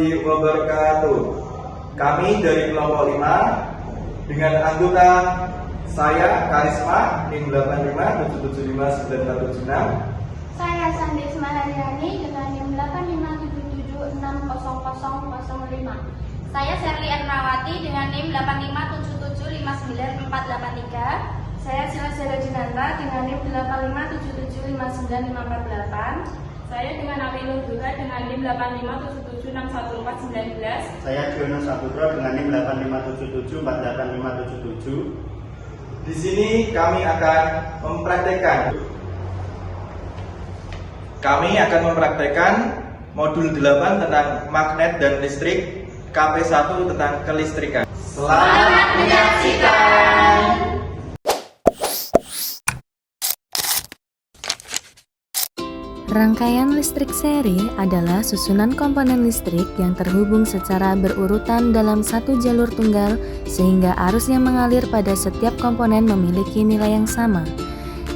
warahmatullahi wabarakatuh. Kami dari kelompok 5 dengan anggota saya Karisma NIM 85775946. Saya Sandis Maharyani dengan NIM 8577760005. Saya Sherly Ernawati dengan NIM 8577594483. Saya Sila Dinanta dengan NIM 8577595548. Saya dengan Aminul juga dengan NIM 8577611419. Saya Jono Saputra dengan NIM 8577488577. Di sini kami akan mempraktekkan modul 8 tentang magnet dan listrik, KP1 tentang kelistrikan. Selamat menyaksikan. Rangkaian listrik seri adalah susunan komponen listrik yang terhubung secara berurutan dalam satu jalur tunggal sehingga arus yang mengalir pada setiap komponen memiliki nilai yang sama.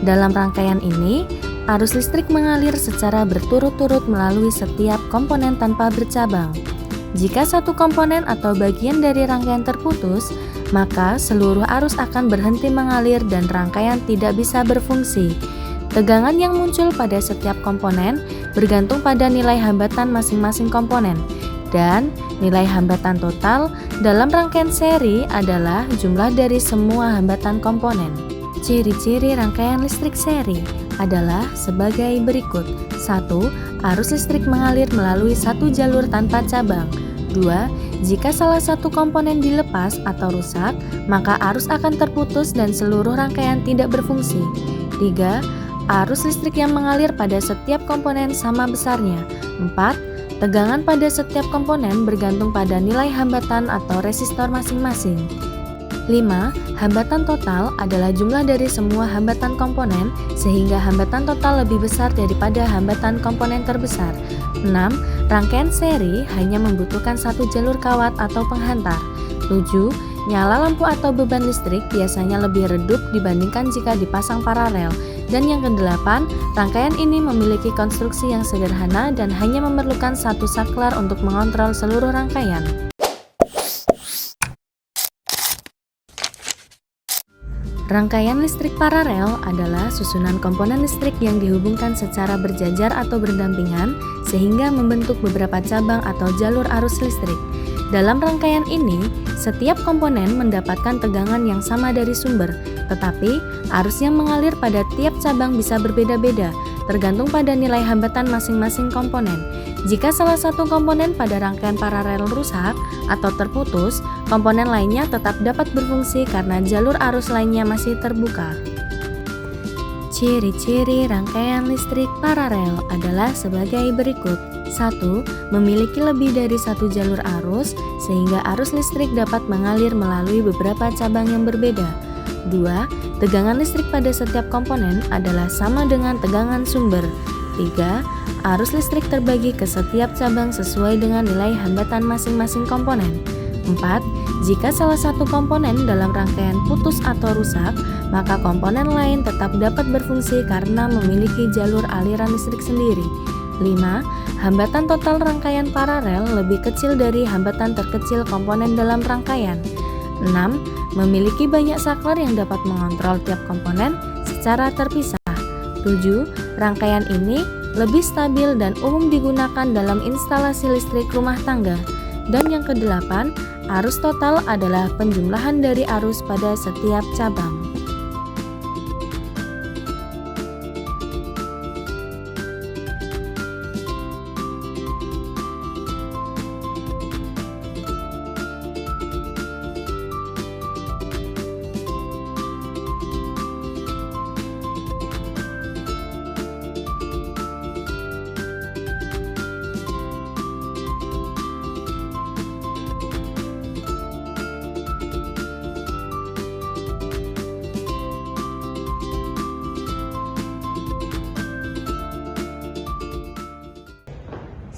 Dalam rangkaian ini, arus listrik mengalir secara berturut-turut melalui setiap komponen tanpa bercabang. Jika satu komponen atau bagian dari rangkaian terputus, maka seluruh arus akan berhenti mengalir dan rangkaian tidak bisa berfungsi. Tegangan yang muncul pada setiap komponen bergantung pada nilai hambatan masing-masing komponen, dan nilai hambatan total dalam rangkaian seri adalah jumlah dari semua hambatan komponen. Ciri-ciri rangkaian listrik seri adalah sebagai berikut. 1. Arus listrik mengalir melalui satu jalur tanpa cabang. 2. Jika salah satu komponen dilepas atau rusak, maka arus akan terputus dan seluruh rangkaian tidak berfungsi. 3. Arus listrik yang mengalir pada setiap komponen sama besarnya. 4. Tegangan pada setiap komponen bergantung pada nilai hambatan atau resistor masing-masing. 5. Hambatan total adalah jumlah dari semua hambatan komponen sehingga hambatan total lebih besar daripada hambatan komponen terbesar. 6. Rangkaian seri hanya membutuhkan satu jalur kawat atau penghantar. 7. Nyala lampu atau beban listrik biasanya lebih redup dibandingkan jika dipasang paralel. Dan yang ke-8, rangkaian ini memiliki konstruksi yang sederhana dan hanya memerlukan satu saklar untuk mengontrol seluruh rangkaian. Rangkaian listrik paralel adalah susunan komponen listrik yang dihubungkan secara berjajar atau berdampingan sehingga membentuk beberapa cabang atau jalur arus listrik. Dalam rangkaian ini, setiap komponen mendapatkan tegangan yang sama dari sumber, tetapi arus yang mengalir pada tiap cabang bisa berbeda-beda, tergantung pada nilai hambatan masing-masing komponen. Jika salah satu komponen pada rangkaian paralel rusak atau terputus, komponen lainnya tetap dapat berfungsi karena jalur arus lainnya masih terbuka. Ciri-ciri rangkaian listrik paralel adalah sebagai berikut. 1. Memiliki lebih dari satu jalur arus, sehingga arus listrik dapat mengalir melalui beberapa cabang yang berbeda. 2. Tegangan listrik pada setiap komponen adalah sama dengan tegangan sumber. 3. Arus listrik terbagi ke setiap cabang sesuai dengan nilai hambatan masing-masing komponen. 4. Jika salah satu komponen dalam rangkaian putus atau rusak, maka komponen lain tetap dapat berfungsi karena memiliki jalur aliran listrik sendiri. 5. Hambatan total rangkaian paralel lebih kecil dari hambatan terkecil komponen dalam rangkaian. 6. Memiliki banyak saklar yang dapat mengontrol tiap komponen secara terpisah. 7. Rangkaian ini lebih stabil dan umum digunakan dalam instalasi listrik rumah tangga. Dan yang ke-8, arus total adalah penjumlahan dari arus pada setiap cabang.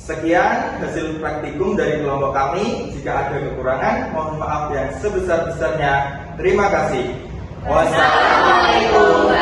Sekian hasil praktikum dari kelompok kami. Jika ada kekurangan, mohon maaf yang sebesar-besarnya. Terima kasih. Wassalamualaikum